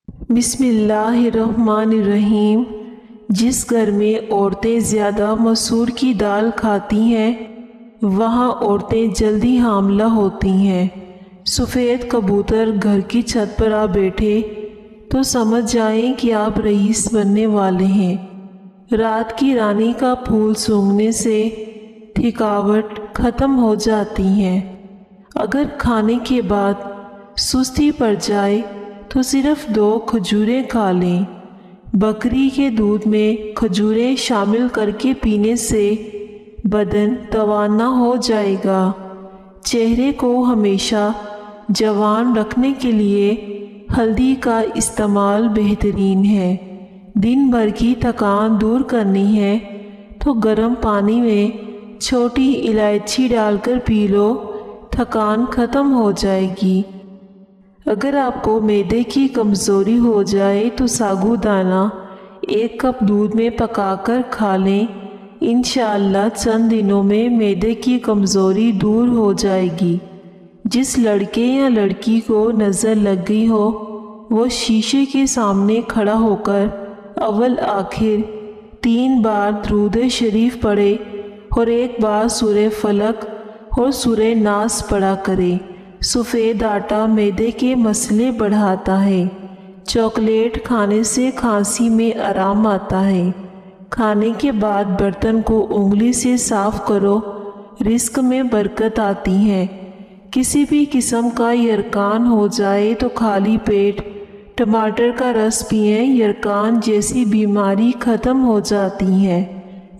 بسم اللہ الرحمن الرحیم۔ جس گھر میں عورتیں زیادہ مسور کی دال کھاتی ہیں وہاں عورتیں جلدی حاملہ ہوتی ہیں۔ سفید کبوتر گھر کی چھت پر آ بیٹھے تو سمجھ جائیں کہ آپ رئیس بننے والے ہیں۔ رات کی رانی کا پھول سونگھنے سے تھکاوٹ ختم ہو جاتی ہے۔ اگر کھانے کے بعد سستی پڑ جائے تو صرف 2 کھجوریں کھا لیں۔ بکری کے دودھ میں کھجوریں شامل کر کے پینے سے بدن توانا ہو جائے گا۔ چہرے کو ہمیشہ جوان رکھنے کے لیے ہلدی کا استعمال بہترین ہے۔ دن بھر کی تھکان دور کرنی ہے تو گرم پانی میں چھوٹی الائچی ڈال کر پی لو، تھکان ختم ہو جائے گی۔ اگر آپ کو معدے کی کمزوری ہو جائے تو ساگو دانہ 1 کپ دودھ میں پکا کر کھا لیں، انشاءاللہ چند دنوں میں معدے کی کمزوری دور ہو جائے گی۔ جس لڑکے یا لڑکی کو نظر لگ گئی ہو وہ شیشے کے سامنے کھڑا ہو کر اول آخر 3 بار درود شریف پڑھے اور 1 بار سورہ فلق اور سورہ ناس پڑھا کرے۔ سفید آٹا معدے کے مسئلے بڑھاتا ہے۔ چاکلیٹ کھانے سے کھانسی میں آرام آتا ہے۔ کھانے کے بعد برتن کو انگلی سے صاف کرو، رزق میں برکت آتی ہے۔ کسی بھی قسم کا یرقان ہو جائے تو خالی پیٹ ٹماٹر کا رس پئیں، یرقان جیسی بیماری ختم ہو جاتی ہے۔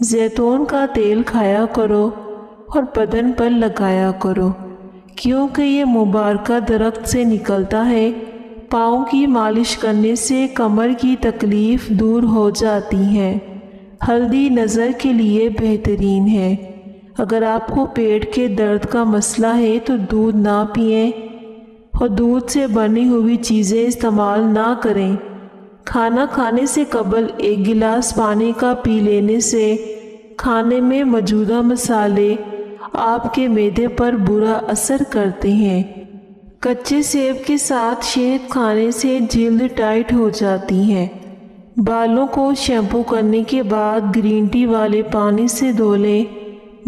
زیتون کا تیل کھایا کرو اور بدن پر لگایا کرو کیونکہ یہ مبارکہ درخت سے نکلتا ہے۔ پاؤں کی مالش کرنے سے کمر کی تکلیف دور ہو جاتی ہے۔ ہلدی نظر کے لیے بہترین ہے۔ اگر آپ کو پیٹ کے درد کا مسئلہ ہے تو دودھ نہ پئیں اور دودھ سے بنی ہوئی چیزیں استعمال نہ کریں۔ کھانا کھانے سے قبل 1 گلاس پانی کا پی لینے سے کھانے میں موجودہ مسالے آپ کے معدے پر برا اثر کرتے ہیں۔ کچے سیب کے ساتھ شہد کھانے سے جلد ٹائٹ ہو جاتی ہے۔ بالوں کو شیمپو کرنے کے بعد گرین ٹی والے پانی سے دھو لیں،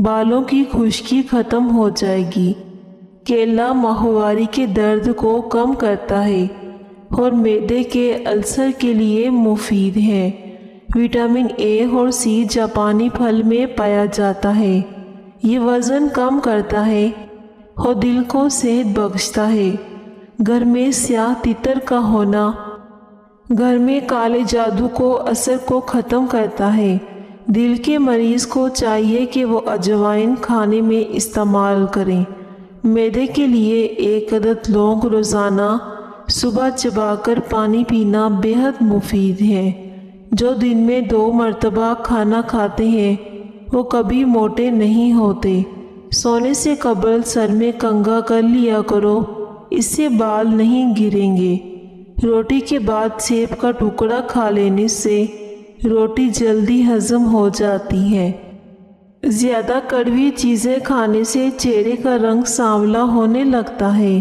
بالوں کی خشکی ختم ہو جائے گی۔ کیلا ماہواری کے درد کو کم کرتا ہے اور معدے کے السر کے لیے مفید ہے۔ وٹامن اے اور سی جاپانی پھل میں پایا جاتا ہے۔ یہ وزن کم کرتا ہے اور دل کو صحت بخشتا ہے۔ گھر میں سیاہ تتر کا ہونا گھر میں کالے جادو کو اثر کو ختم کرتا ہے۔ دل کے مریض کو چاہیے کہ وہ اجوائن کھانے میں استعمال کریں۔ معدے کے لیے 1 عدد لونگ روزانہ صبح چبا کر پانی پینا بہت مفید ہے۔ جو دن میں 2 مرتبہ کھانا کھاتے ہیں وہ کبھی موٹے نہیں ہوتے۔ سونے سے قبل سر میں کنگھا کر لیا کرو، اس سے بال نہیں گریں گے۔ روٹی کے بعد سیب کا ٹکڑا کھا لینے سے روٹی جلدی ہضم ہو جاتی ہے۔ زیادہ کڑوی چیزیں کھانے سے چہرے کا رنگ سانولا ہونے لگتا ہے۔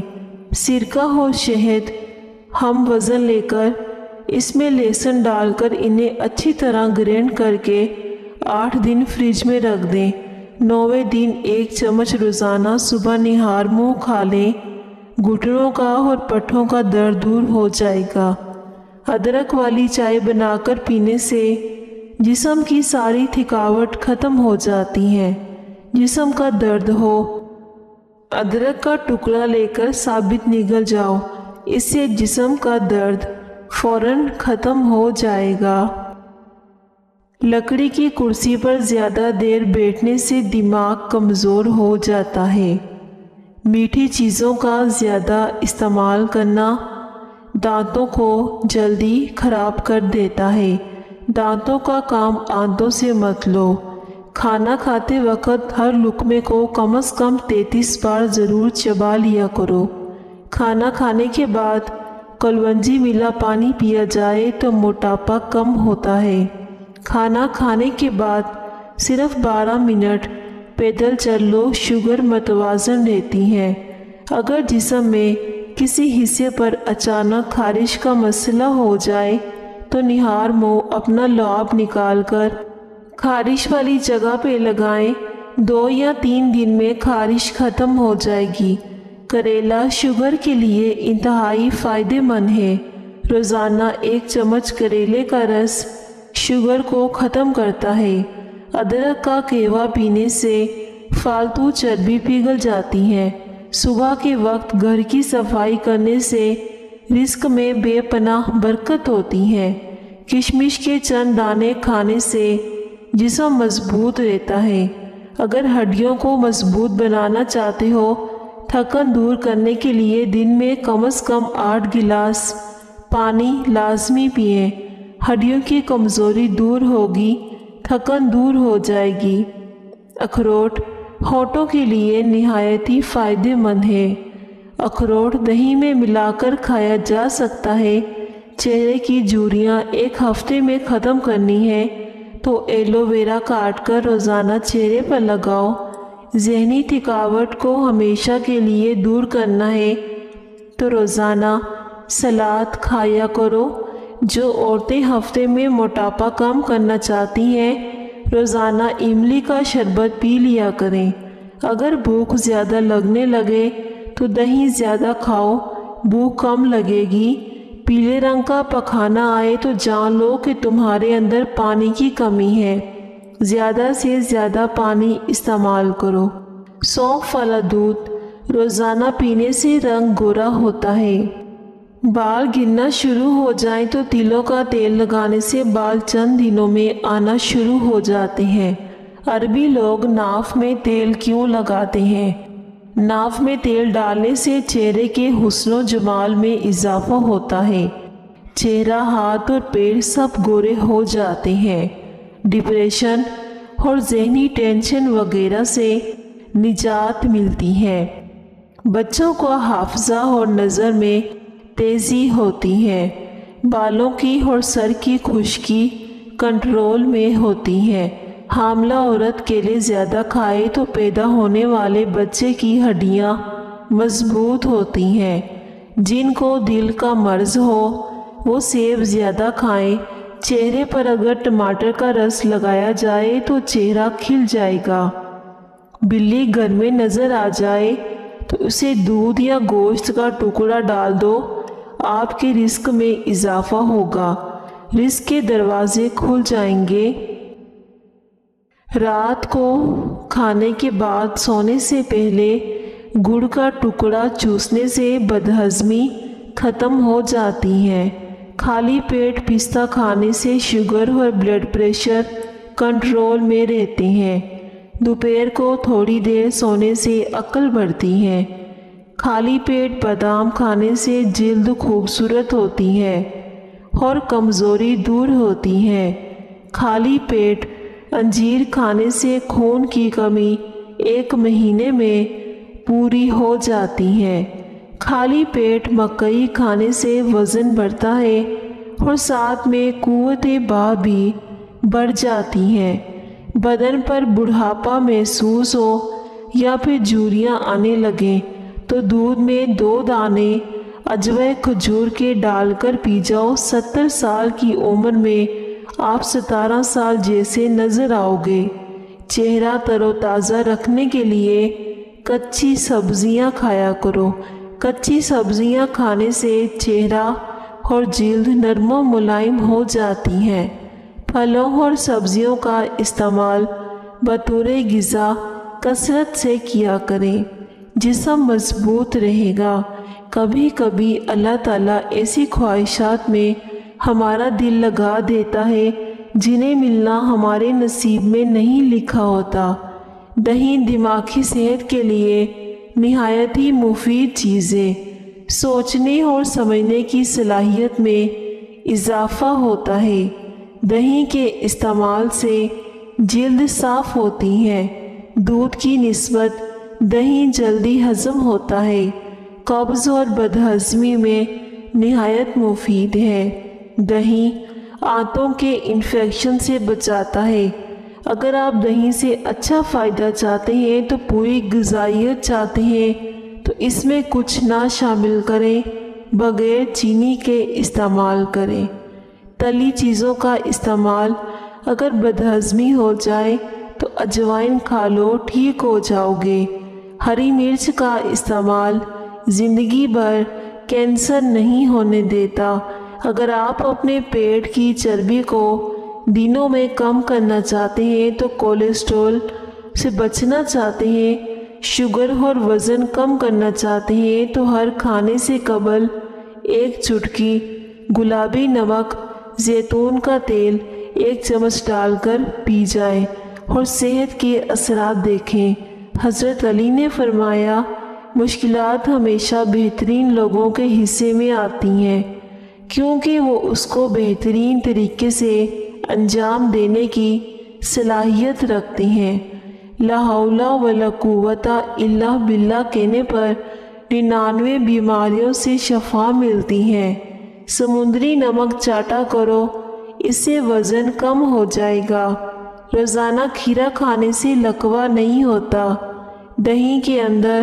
سرکہ اور شہد ہم وزن لے کر اس میں لہسن ڈال کر انہیں اچھی طرح گرینڈ کر کے 8 دن فریج میں رکھ دیں۔ 9ویں دن 1 چمچ روزانہ صبح نہار منہ کھا لیں، گھٹنوں کا اور پٹھوں کا درد دور ہو جائے گا۔ ادرک والی چائے بنا کر پینے سے جسم کی ساری تھکاوٹ ختم ہو جاتی ہے۔ جسم کا درد ہو، ادرک کا ٹکڑا لے کر ثابت نگل جاؤ، اس سے جسم کا درد فوراً ختم ہو جائے گا۔ لکڑی کی کرسی پر زیادہ دیر بیٹھنے سے دماغ کمزور ہو جاتا ہے۔ میٹھی چیزوں کا زیادہ استعمال کرنا دانتوں کو جلدی خراب کر دیتا ہے۔ دانتوں کا کام آنتوں سے مت لو۔ کھانا کھاتے وقت ہر لقمے کو کم از کم 33 بار ضرور چبا لیا کرو۔ کھانا کھانے کے بعد کلونجی ملا پانی پیا جائے تو موٹاپا کم ہوتا ہے۔ کھانا کھانے کے بعد صرف 12 منٹ پیدل چل لو، شوگر متوازن رہتی ہے۔ اگر جسم میں کسی حصے پر اچانک خارش کا مسئلہ ہو جائے تو نہار منہ اپنا لعاب نکال کر خارش والی جگہ پہ لگائیں۔ 2 یا 3 دن میں خارش ختم ہو جائے گی۔ کریلا شوگر کے لیے انتہائی فائدہ مند ہے۔ روزانہ 1 چمچ کریلے کا رس شوگر کو ختم کرتا ہے۔ ادرک کا قہوہ پینے سے فالتو چربی پگھل جاتی ہے۔ صبح کے وقت گھر کی صفائی کرنے سے رزق میں بے پناہ برکت ہوتی ہے۔ کشمش کے چند دانے کھانے سے جسم مضبوط رہتا ہے۔ اگر ہڈیوں کو مضبوط بنانا چاہتے ہو، تھکن دور کرنے کے لیے دن میں کم از کم 8 گلاس پانی لازمی پئیں۔ ہڈیوں کی کمزوری دور ہوگی، تھکن دور ہو جائے گی۔ اخروٹ ہونٹوں کے لیے نہایت ہی فائدہ مند ہے۔ اخروٹ دہی میں ملا کر کھایا جا سکتا ہے۔ چہرے کی جھریاں 1 ہفتے میں ختم کرنی ہے تو ایلو ویرا کاٹ کر روزانہ چہرے پر لگاؤ۔ ذہنی تھکاوٹ کو ہمیشہ کے لیے دور کرنا ہے تو روزانہ سلاد کھایا کرو۔ جو عورتیں ہفتے میں موٹاپا کم کرنا چاہتی ہیں، روزانہ املی کا شربت پی لیا کریں۔ اگر بھوک زیادہ لگنے لگے تو دہی زیادہ کھاؤ، بھوک کم لگے گی۔ پیلے رنگ کا پخانہ آئے تو جان لو کہ تمہارے اندر پانی کی کمی ہے۔ زیادہ سے زیادہ پانی استعمال کرو۔ سونف والا دودھ روزانہ پینے سے رنگ گورا ہوتا ہے۔ بال گرنا شروع ہو جائیں تو تلوں کا تیل لگانے سے بال چند دنوں میں آنا شروع ہو جاتے ہیں۔ عربی لوگ ناف میں تیل کیوں لگاتے ہیں؟ ناف میں تیل ڈالنے سے چہرے کے حسن و جمال میں اضافہ ہوتا ہے۔ چہرہ، ہاتھ اور پیر سب گورے ہو جاتے ہیں۔ ڈپریشن اور ذہنی ٹینشن وغیرہ سے نجات ملتی ہے۔ بچوں کو حافظہ اور نظر میں تیزی ہوتی ہے۔ بالوں کی اور سر کی خشکی کنٹرول میں ہوتی ہے۔ حاملہ عورت کیلے زیادہ کھائے تو پیدا ہونے والے بچے کی ہڈیاں مضبوط ہوتی ہیں۔ جن کو دل کا مرض ہو وہ سیب زیادہ کھائیں۔ چہرے پر اگر ٹماٹر کا رس لگایا جائے تو چہرہ کھل جائے گا۔ بلی گھر میں نظر آ جائے تو اسے دودھ یا گوشت کا ٹکڑا ڈال دو، آپ کے رزق میں اضافہ ہوگا، رزق کے دروازے کھل جائیں گے۔ رات کو کھانے کے بعد سونے سے پہلے گڑ کا ٹکڑا چوسنے سے بدہضمی ختم ہو جاتی ہے۔ خالی پیٹ پستہ کھانے سے شوگر اور بلڈ پریشر کنٹرول میں رہتے ہیں۔ دوپہر کو تھوڑی دیر سونے سے عقل بڑھتی ہے۔ خالی پیٹ بادام کھانے سے جلد خوبصورت ہوتی ہے اور کمزوری دور ہوتی ہے۔ خالی پیٹ انجیر کھانے سے خون کی کمی 1 مہینے میں پوری ہو جاتی ہے۔ خالی پیٹ مکئی کھانے سے وزن بڑھتا ہے اور ساتھ میں قوت باہ بھی بڑھ جاتی ہے۔ بدن پر بڑھاپا محسوس ہو یا پھر جھریاں آنے لگیں تو دودھ میں 2 دانے عجوہ کھجور کے ڈال کر پی جاؤ۔ 70 سال کی عمر میں آپ 17 سال جیسے نظر آؤ گے۔ چہرہ تر و تازہ رکھنے کے لیے کچی سبزیاں کھایا کرو۔ کچی سبزیاں کھانے سے چہرہ اور جلد نرم و ملائم ہو جاتی ہیں۔ پھلوں اور سبزیوں کا استعمال بطور غذا کثرت سے کیا کریں، جسم مضبوط رہے گا۔ کبھی کبھی اللہ تعالیٰ ایسی خواہشات میں ہمارا دل لگا دیتا ہے جنہیں ملنا ہمارے نصیب میں نہیں لکھا ہوتا۔ دہی دماغی صحت کے لیے نہایت ہی مفید چیز ہے۔ سوچنے اور سمجھنے کی صلاحیت میں اضافہ ہوتا ہے۔ دہی کے استعمال سے جلد صاف ہوتی ہے۔ دودھ کی نسبت دہی جلدی ہضم ہوتا ہے۔ قبض اور بدہضمی میں نہایت مفید ہے۔ دہی آنتوں کے انفیکشن سے بچاتا ہے۔ اگر آپ دہی سے اچھا فائدہ چاہتے ہیں تو پوری غذائیت چاہتے ہیں تو اس میں کچھ نہ شامل کریں، بغیر چینی کے استعمال کریں۔ تلی چیزوں کا استعمال، اگر بدہضمی ہو جائے تو اجوائن کھا لو، ٹھیک ہو جاؤ گے۔ ہری مرچ کا استعمال زندگی بھر کینسر نہیں ہونے دیتا۔ اگر آپ اپنے پیٹ کی چربی کو دنوں میں کم کرنا چاہتے ہیں تو کولیسٹرول سے بچنا چاہتے ہیں، شوگر اور وزن کم کرنا چاہتے ہیں تو ہر کھانے سے قبل ایک چٹکی گلابی نمک، زیتون کا تیل 1 چمچ ڈال کر پی جائے اور صحت کے اثرات دیکھیں۔ حضرت علی نے فرمایا، مشکلات ہمیشہ بہترین لوگوں کے حصے میں آتی ہیں، کیونکہ وہ اس کو بہترین طریقے سے انجام دینے کی صلاحیت رکھتے ہیں۔ لا حول ولا قوت الا باللہ کہنے پر 99 بیماریوں سے شفا ملتی ہے۔ سمندری نمک چاٹا کرو، اس سے وزن کم ہو جائے گا۔ روزانہ کھیرا کھانے سے لکوہ نہیں ہوتا۔ دہی کے اندر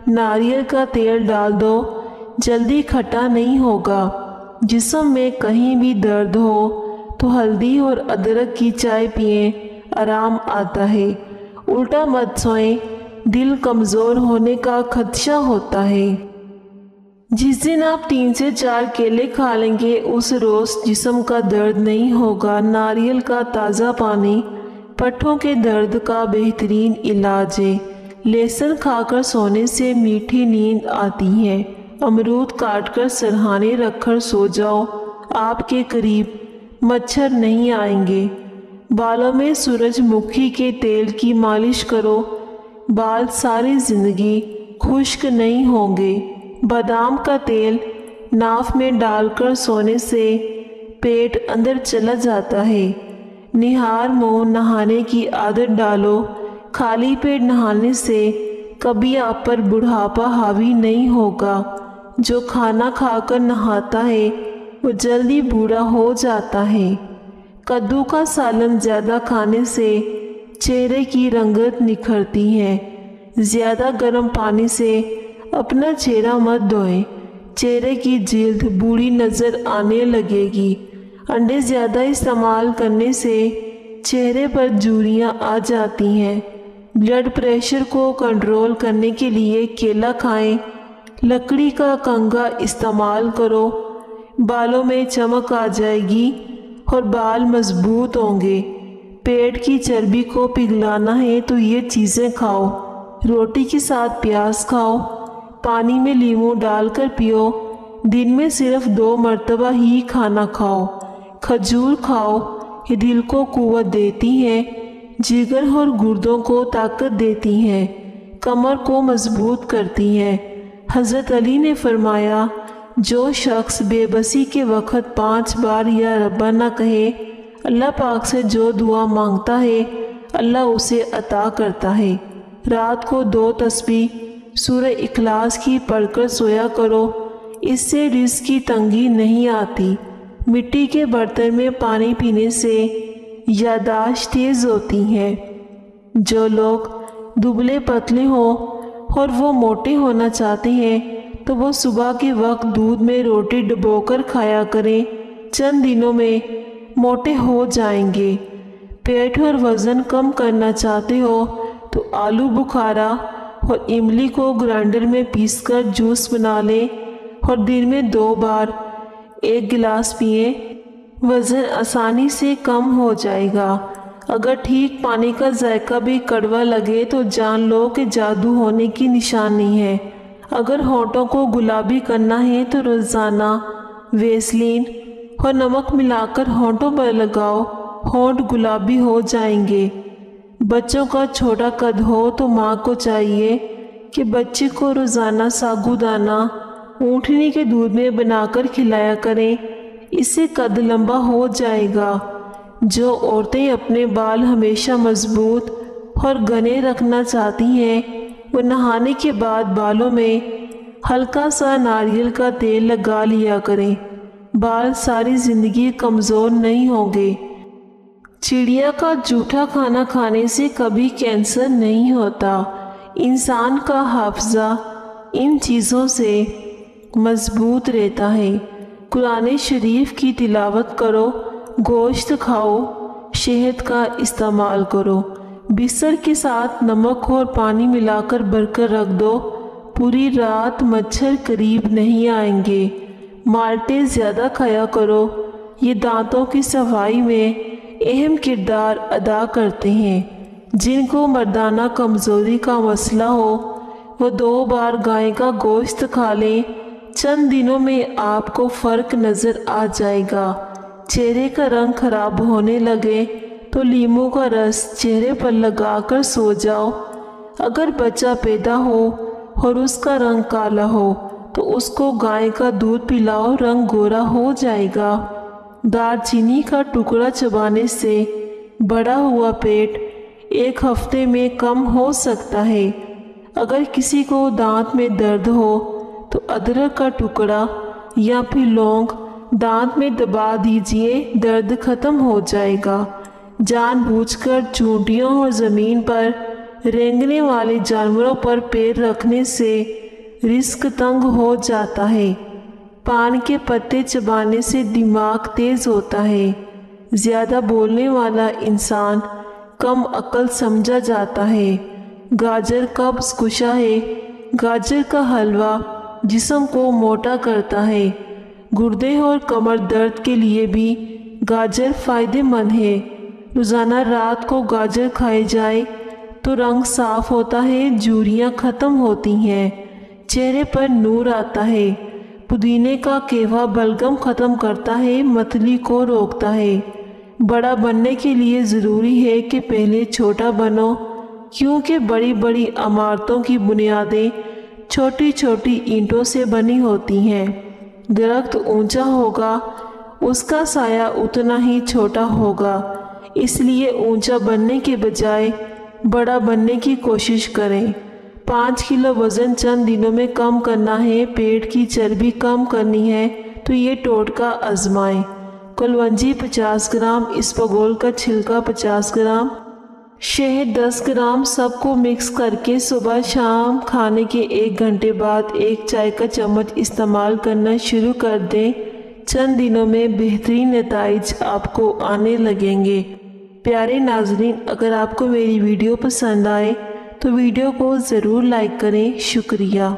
ناریل کا تیل ڈال دو، جلدی کھٹا نہیں ہوگا۔ جسم میں کہیں بھی درد ہو تو ہلدی اور ادرک کی چائے پئیں، آرام آتا ہے۔ الٹا مت سوئیں، دل کمزور ہونے کا خدشہ ہوتا ہے۔ جس دن آپ 3 سے 4 کیلے کھا لیں گے اس روز جسم کا درد نہیں ہوگا۔ ناریل کا تازہ پانی پٹھوں کے درد کا بہترین علاج ہے۔ لہسن کھا کر سونے سے میٹھی نیند آتی ہے۔ امرود کاٹ کر سرہانے رکھ کر سو جاؤ، آپ کے قریب مچھر نہیں آئیں گے۔ بالوں میں سورج مکھی کے تیل کی مالش کرو، بال ساری زندگی خشک نہیں ہوں گے۔ بادام کا تیل ناف میں ڈال کر سونے سے پیٹ اندر چلا جاتا ہے۔ نہار منہ نہانے کی عادت ڈالو، خالی پیٹ نہانے سے کبھی آپ پر بڑھاپا حاوی نہیں ہوگا۔ جو کھانا کھا کر نہاتا ہے وہ جلدی بوڑھا ہو جاتا ہے۔ کدو کا سالن زیادہ کھانے سے چہرے کی رنگت نکھرتی ہے۔ زیادہ گرم پانی سے اپنا چہرہ مت دھوئیں، چہرے کی جلد بوڑھی نظر آنے لگے گی۔ انڈے زیادہ استعمال کرنے سے چہرے پر جھریاں آ جاتی ہیں۔ بلڈ پریشر کو کنٹرول کرنے کے لیے کیلا کھائیں۔ لکڑی کا کنگھا استعمال کرو، بالوں میں چمک آ جائے گی اور بال مضبوط ہوں گے۔ پیٹ کی چربی کو پگھلانا ہے تو یہ چیزیں کھاؤ۔ روٹی کے ساتھ پیاز کھاؤ، پانی میں لیموں ڈال کر پیو۔ دن میں صرف 2 مرتبہ ہی کھانا کھاؤ۔ کھجور کھاؤ، یہ دل کو قوت دیتی ہے، جگر اور گردوں کو طاقت دیتی ہیں، کمر کو مضبوط کرتی ہیں۔ حضرت علی نے فرمایا، جو شخص بے بسی کے وقت 5 بار یا ربا نہ کہے، اللہ پاک سے جو دعا مانگتا ہے اللہ اسے عطا کرتا ہے۔ رات کو 2 تسبیح سورہ اخلاص کی پڑھ کر سویا کرو، اس سے رزق کی تنگی نہیں آتی۔ مٹی کے برتن میں پانی پینے سے یادداشت تیز ہوتی ہے۔ جو لوگ دبلے پتلے ہوں اور وہ موٹے ہونا چاہتے ہیں تو وہ صبح کے وقت دودھ میں روٹی ڈبو کر کھایا کریں، چند دنوں میں موٹے ہو جائیں گے۔ پیٹ اور وزن کم کرنا چاہتے ہو تو آلو بخارا اور املی کو گرائنڈر میں پیس کر جوس بنا لیں اور دن میں 2 بار 1 گلاس پئیں، وزن آسانی سے کم ہو جائے گا۔ اگر ٹھیک پانی کا ذائقہ بھی کڑوا لگے تو جان لو کہ جادو ہونے کی نشانی ہے۔ اگر ہونٹوں کو گلابی کرنا ہے تو روزانہ ویسلین اور نمک ملا کر ہونٹوں پر لگاؤ، ہونٹ گلابی ہو جائیں گے۔ بچوں کا چھوٹا قد ہو تو ماں کو چاہیے کہ بچے کو روزانہ ساگودانہ اونٹنی کے دودھ میں بنا کر کھلایا کریں، اس سے قد لمبا ہو جائے گا۔ جو عورتیں اپنے بال ہمیشہ مضبوط اور گھنے رکھنا چاہتی ہیں وہ نہانے کے بعد بالوں میں ہلکا سا ناریل کا تیل لگا لیا کریں، بال ساری زندگی کمزور نہیں ہوں گے۔ چڑیا کا جھوٹا کھانا کھانے سے کبھی کینسر نہیں ہوتا۔ انسان کا حافظہ ان چیزوں سے مضبوط رہتا ہے۔ قرآن شریف کی تلاوت کرو، گوشت کھاؤ، شہد کا استعمال کرو، بستر کے ساتھ نمک اور پانی ملا کر بھر کر رکھ دو، پوری رات مچھر قریب نہیں آئیں گے۔ مالٹے زیادہ کھایا کرو، یہ دانتوں کی صفائی میں اہم کردار ادا کرتے ہیں۔ جن کو مردانہ کمزوری کا مسئلہ ہو وہ 2 بار گائے کا گوشت کھا لیں، چند دنوں میں آپ کو فرق نظر آ جائے گا۔ چہرے کا رنگ خراب ہونے لگے تو لیموں کا رس چہرے پر لگا کر سو جاؤ۔ اگر بچہ پیدا ہو اور اس کا رنگ کالا ہو تو اس کو گائے کا دودھ پلاؤ، رنگ گورا ہو جائے گا۔ دار چینی کا ٹکڑا چبانے سے بڑا ہوا پیٹ 1 ہفتے میں کم ہو سکتا ہے۔ اگر کسی کو دانت میں درد ہو تو ادرک کا ٹکڑا یا پھر لونگ دانت میں دبا دیجئے، درد ختم ہو جائے گا۔ جان بوجھ کر چونٹیوں اور زمین پر رینگنے والے جانوروں پر پیر رکھنے سے رزق تنگ ہو جاتا ہے۔ پان کے پتے چبانے سے دماغ تیز ہوتا ہے۔ زیادہ بولنے والا انسان کم عقل سمجھا جاتا ہے۔ گاجر قبض کشا ہے۔ گاجر کا حلوہ جسم کو موٹا کرتا ہے۔ گردے اور کمر درد کے لیے بھی گاجر فائدہ مند ہے۔ روزانہ رات کو گاجر کھائے جائے تو رنگ صاف ہوتا ہے، جھریاں ختم ہوتی ہیں، چہرے پر نور آتا ہے۔ پودینے کا کیوا بلغم ختم کرتا ہے، متلی کو روکتا ہے۔ بڑا بننے کے لیے ضروری ہے کہ پہلے چھوٹا بنو، کیونکہ بڑی بڑی عمارتوں کی بنیادیں چھوٹی چھوٹی اینٹوں سے بنی ہوتی ہیں۔ درخت اونچا ہوگا، اس کا سایہ اتنا ہی چھوٹا ہوگا، اس لیے اونچا بننے کے بجائے بڑا بننے کی کوشش کریں۔ 5 کلو وزن چند دنوں میں کم کرنا ہے، پیٹ کی چربی کم کرنی ہے تو یہ ٹوٹکا آزمائیں۔ کلونجی 50 گرام، اسپغول کا چھلکا 50 گرام، شہد 10 گرام، سب کو مکس کر کے صبح شام کھانے کے 1 گھنٹے بعد 1 چائے کا چمچ استعمال کرنا شروع کر دیں۔ چند دنوں میں بہترین نتائج آپ کو آنے لگیں گے۔ پیارے ناظرین، اگر آپ کو میری ویڈیو پسند آئے تو ویڈیو کو ضرور لائک کریں۔ شکریہ۔